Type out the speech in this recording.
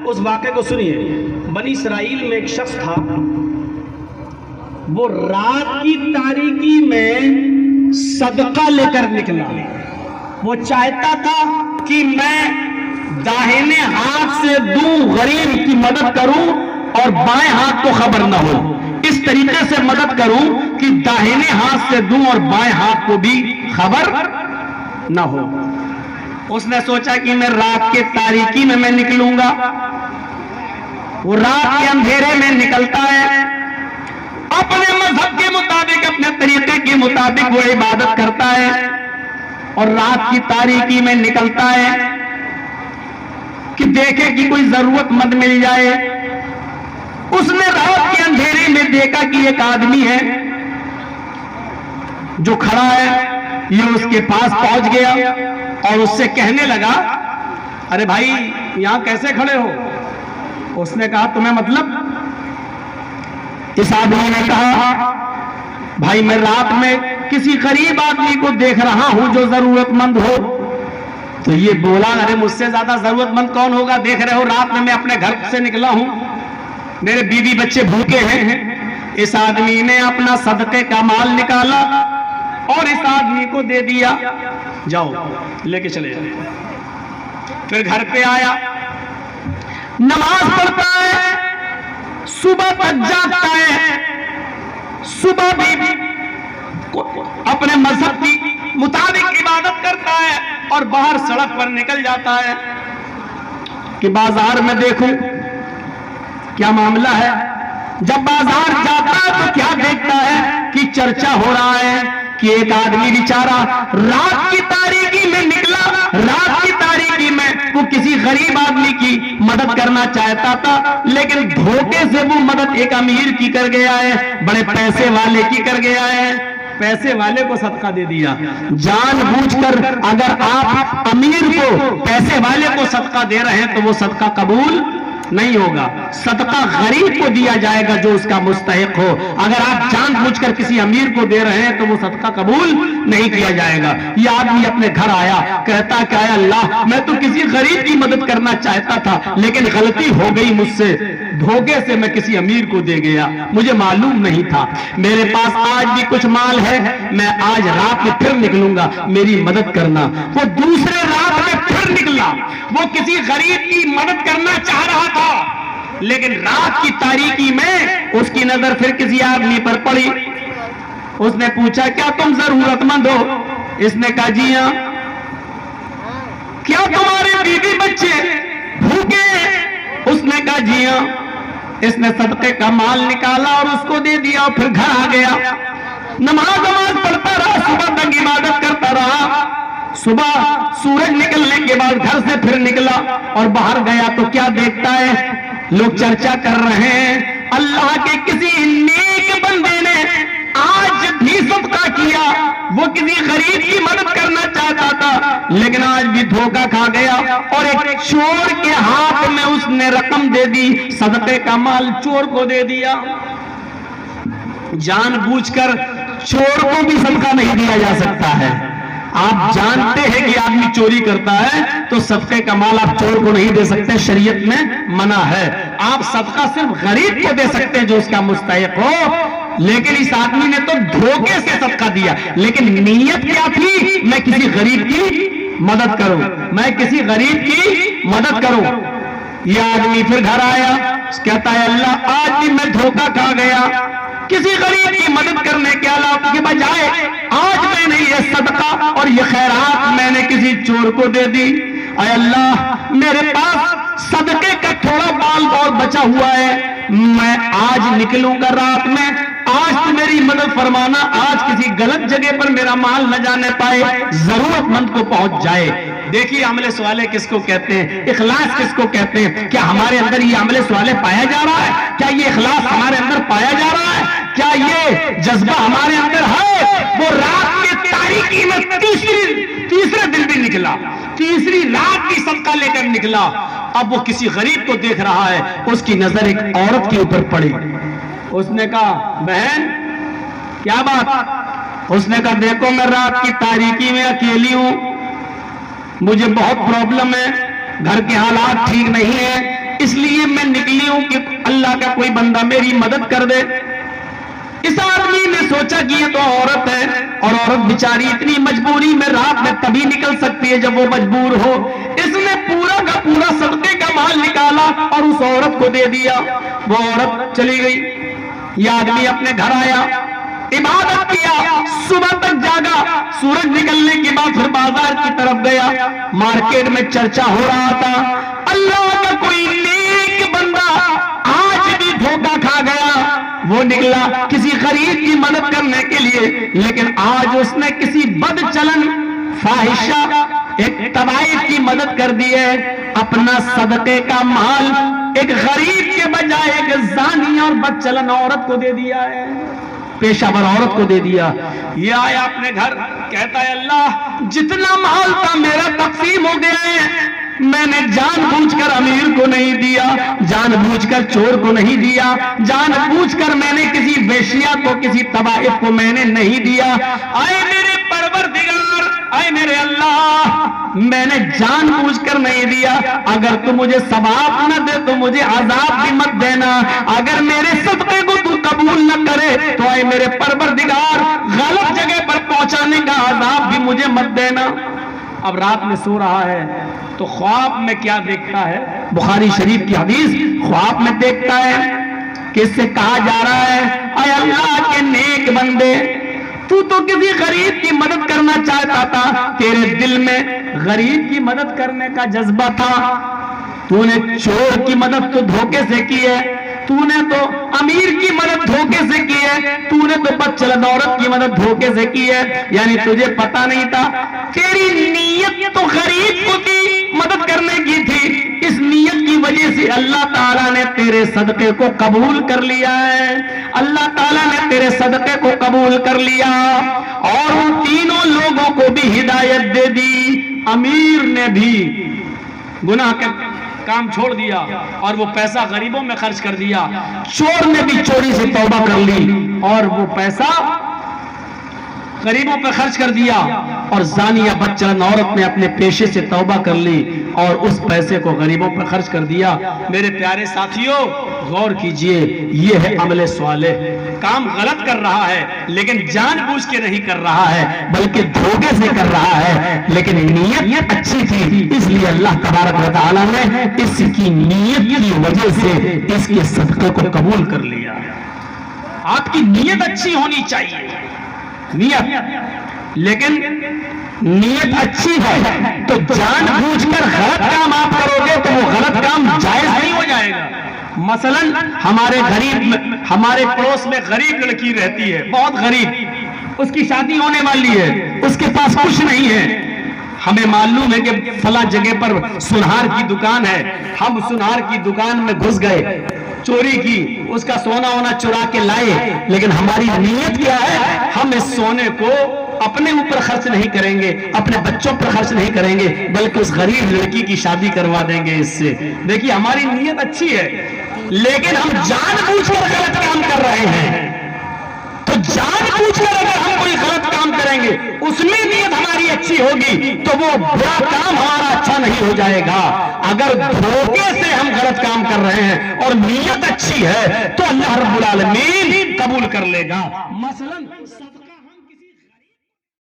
اس واقعے کو سنیے. بنی اسرائیل میں ایک شخص تھا، وہ رات کی تاریکی میں صدقہ لے کر نکلا. وہ چاہتا تھا کہ میں داہنے ہاتھ سے دوں، غریب کی مدد کروں اور بائیں ہاتھ کو خبر نہ ہو. اس طریقے سے مدد کروں کہ داہنے ہاتھ سے دوں اور بائیں ہاتھ کو بھی خبر نہ ہو. اس نے سوچا کہ میں رات کے تاریکی میں نکلوں گا. وہ رات کے اندھیرے میں نکلتا ہے، اپنے مذہب کے مطابق، اپنے طریقے کے مطابق وہ عبادت کرتا ہے اور رات کی تاریکی میں نکلتا ہے کہ دیکھے کہ کوئی ضرورت مند مل جائے. اس نے رات کے اندھیرے میں دیکھا کہ ایک آدمی ہے جو کھڑا ہے. یہ اس کے پاس پہنچ گیا اور اس سے کہنے لگا، ارے بھائی یہاں کیسے کھڑے ہو؟ اس نے کہا تمہیں مطلب؟ اس آدمی نے کہا بھائی میں رات میں کسی غریب آدمی کو دیکھ رہا ہوں جو ضرورت مند ہو. تو یہ بولا ارے مجھ سے زیادہ ضرورت مند کون ہوگا؟ دیکھ رہے ہو رات میں اپنے گھر سے نکلا ہوں، میرے بیوی بچے بھوکے ہیں. اس آدمی نے اپنا صدقے کا مال نکالا اور اس آدمی کو دے دیا، جاؤ لے کے چلے جائے. پھر گھر پہ آیا، نماز پڑھتا ہے، صبح تک جاگتا ہے، صبح بھی اپنے مذہب کی مطابق عبادت کرتا ہے اور باہر سڑک پر نکل جاتا ہے کہ بازار میں دیکھوں کیا معاملہ ہے. جب بازار جاتا ہے تو کیا دیکھتا ہے کہ چرچا ہو رہا ہے کہ ایک آدمی بیچارہ رات کی تاریکی میں نکلا، رات کی تاریکی میں وہ کسی غریب آدمی کی مدد کرنا چاہتا تھا، لیکن دھوکے سے وہ مدد ایک امیر کی کر گیا ہے، بڑے پیسے والے کی کر گیا ہے، پیسے والے کو صدقہ دے دیا. جان بوجھ کر اگر آپ امیر کو، پیسے والے کو صدقہ دے رہے ہیں تو وہ صدقہ قبول نہیں ہوگا. صدقہ غریب کو دیا جائے گا جو اس کا مستحق ہو. اگر آپ جان بوجھ کر کسی امیر کو دے رہے ہیں تو وہ صدقہ قبول نہیں کیا جائے گا. یہ آدمی اپنے گھر آیا، کہتا کہ اے اللہ میں تو کسی غریب کی مدد کرنا چاہتا تھا لیکن غلطی ہو گئی مجھ سے، دھوکے سے میں کسی امیر کو دے گیا، مجھے معلوم نہیں تھا. میرے پاس آج بھی کچھ مال ہے، میں آج رات میں پھر نکلوں گا، میری مدد کرنا. وہ دوسرے رات میں پھر نکلا، وہ کسی غریب کی مدد کرنا چاہ رہا تھا لیکن رات کی تاریکی میں اس کی نظر پھر کسی آدمی پر پڑی. اس نے پوچھا کیا تم ضرورت مند ہو؟ اس نے کہا جی ہاں. کیا تمہارے بیوی بچے بھوکے ہیں؟ اس نے کہا جی ہاں. اس نے صدقے کا مال نکالا اور اس کو دے دیا اور پھر گھر آ گیا. نماز پڑھتا رہا، صبح تک عبادت کرتا رہا. صبح سورج نکلنے کے بعد گھر سے پھر نکلا اور باہر گیا تو کیا دیکھتا ہے؟ لوگ چرچا کر رہے ہیں اللہ کے کسی نیک بندے نے آج بھی صدقہ کیا، وہ کسی غریب کی مدد کرنا چاہتا تھا لیکن آج بھی دھوکہ کھا گیا اور ایک چور کے ہاتھ میں اس نے رقم دے دی، صدقے کا مال چور کو دے دیا. جان بوجھ کر چور کو بھی صدقہ نہیں دیا جا سکتا ہے. آپ جانتے ہیں کہ آدمی چوری کرتا ہے تو صدقے کا مال آپ چور کو نہیں دے سکتے، شریعت میں منع ہے. آپ صدقہ صرف غریب کو دے سکتے ہیں جو اس کا مستحق ہو. لیکن اس آدمی نے تو دھوکے سے صدقہ دیا، لیکن نیت کیا تھی؟ میں کسی غریب کی مدد کروں، میں کسی غریب کی مدد کروں. یہ آدمی پھر گھر آیا، کہتا ہے اللہ آج بھی میں دھوکہ کھا گیا، کسی غریب کی مدد کرنے کے بجائے آج میں نے یہ صدقہ اور یہ خیرات میں نے کسی چور کو دے دی. اے اللہ میرے پاس صدقے کا تھوڑا مال اور بچا ہوا ہے، میں آج نکلوں گا رات میں، آج تو میری مدد فرمانا، آج کسی غلط جگہ پر میرا مال نہ جانے پائے، ضرورت مند کو پہنچ جائے. دیکھیے عمل صالح کس کو کہتے ہیں، اخلاص کس کو کہتے ہیں. کیا ہمارے اندر یہ عمل صالح پایا جا رہا ہے؟ کیا یہ اخلاص ہمارے اندر پایا جا رہا ہے؟ کیا یہ جذبہ ہمارے اندر ہے؟ وہ رات کے تاریکی میں تیسرے دن بھی نکلا، تیسری رات کی صدقہ لے کر نکلا. اب وہ کسی غریب کو دیکھ رہا ہے، اس کی نظر ایک عورت کے اوپر پڑی. اس نے کہا بہن کیا بات؟ اس نے کہا دیکھو میں رات کی تاریکی میں اکیلی ہوں، مجھے بہت پرابلم ہے، گھر کے حالات ٹھیک نہیں ہیں، اس ہوں کہ اللہ کا کوئی بندہ میری مدد کر دے۔ اس آدمی نے سوچا کہ یہ تو عورت ہے، اور عورت بیچاری اتنی مجبوری میں رات میں تبھی نکل سکتی ہے جب وہ مجبور ہو۔ اس نے پورا کا پورا صدقے کا مال نکالا اور اس عورت کو دے دیا۔ وہ عورت چلی گئی، یہ آدمی اپنے گھر آیا، عبادت کیا، صبح تک جاگا، سورج نکلنے کے بعد پھر بازار کی طرف گیا۔ مارکیٹ میں چرچا ہو رہا تھا، اللہ کا کوئی نیک بندہ آج بھی دھوکہ کھا گیا۔ وہ نکلا کسی غریب کی مدد کرنے کے لیے، لیکن آج اس نے کسی بد چلن فاحشہ ایک طبائف کی مدد کر دی ہے۔ اپنا صدقے کا مال ایک غریب کے بجائے ایک زانی اور بد چلن عورت کو دے دیا ہے، پیشہ ور عورت کو دے دیا۔ یہ آیا اپنے گھر، کہتا ہے اللہ جتنا مال تھا میرا تقسیم ہو گیا ہے، میں نے جان بوجھ کر امیر کو نہیں دیا، جان بوجھ کر چور کو نہیں دیا، جان بوجھ کر میں نے کسی ویشیا کو، کسی طبائف کو میں نے نہیں دیا۔ اے میرے پروردگار، اے میرے اللہ، میں نے جان بوجھ کر نہیں دیا، اگر تو مجھے ثواب نہ دے تو مجھے عذاب بھی مت دینا، اگر میرے صدقے کو تو قبول نہ کرے تو اے میرے پروردگار غلط جگہ پر پہنچانے کا عذاب بھی مجھے مت دینا۔ اب رات میں سو رہا ہے تو خواب میں کیا دیکھتا ہے؟ بخاری شریف کی حدیث، خواب میں دیکھتا ہے کہ اس سے کہا جا رہا ہے اے اللہ کے نیک بندے، تو کسی غریب کی مدد کرنا چاہتا تھا، تیرے دل میں غریب کی مدد کرنے کا جذبہ تھا، تو نے چور کی مدد تو دھوکے سے کی ہے، تو نے تو امیر کی مدد دھوکے سے کی ہے، تو نے تو بد چلن عورت کی مدد دھوکے سے کی ہے، یعنی تجھے پتا نہیں تھا تیری نیت تو غریب کو کی مدد کرنے کی تھی، اس نیت کی وجہ سے اللہ تعالیٰ نے تیرے صدقے کو قبول کر لیا ہے، اللہ تعالیٰ نے تیرے صدقے کو قبول کر لیا اور ان تینوں لوگوں کو بھی ہدایت دے دی۔ امیر نے بھی گناہ کا کام چھوڑ دیا اور وہ پیسہ غریبوں میں خرچ کر دیا، چور نے بھی چوری سے توبہ کر لی اور وہ پیسہ غریبوں پہ خرچ کر دیا، اور زانیہ بد چلن عورت نے اپنے پیشے سے توبہ کر لی اور اس پیسے کو غریبوں پہ خرچ کر دیا۔ میرے پیارے ساتھیوں غور کیجئے، یہ ہے عمل صالح، کام غلط کر رہا ہے لیکن جان بوجھ کے نہیں کر رہا ہے بلکہ دھوکے سے کر رہا ہے، لیکن نیت اچھی تھی، اس لیے اللہ تبارک و تعالیٰ نے اس کی نیت کی وجہ سے اس کے صدقے کو قبول کر لیا۔ آپ کی نیت اچھی ہونی چاہیے، نیت، لیکن نیت اچھی ہے تو جان بوجھ کر غلط کام آپ کرو گے تو وہ غلط کام جائز نہیں ہو جائے گا۔ مثلا ہمارے پڑوس میں غریب لڑکی رہتی ہے، بہت غریب، اس کی شادی ہونے والی ہے، اس کے پاس کچھ نہیں ہے، ہمیں معلوم ہے کہ فلاں جگہ پر سنہار کی دکان ہے، ہم سنہار کی دکان میں گھس گئے، چوری کی، اس کا سونا وونا چرا کے لائے، لیکن ہماری نیت کیا ہے؟ ہم اس سونے کو اپنے اوپر خرچ نہیں کریں گے، اپنے بچوں پر خرچ نہیں کریں گے، بلکہ اس غریب لڑکی کی شادی کروا دیں گے اس سے۔ دیکھیے ہماری نیت اچھی ہے لیکن ہم جان بوجھ کر غلط کام کر رہے ہیں، تو جان بوجھ کر اگر ہم کوئی غلط کام کریں گے اس میں نیت ہماری اچھی ہوگی تو وہ برا کام ہمارا اچھا نہیں ہو جائے گا۔ اگر دھوکے سے ہم غلط کام کر رہے ہیں اور نیت اچھی ہے تو اللہ رب العالمین قبول کر لے گا۔ مثلا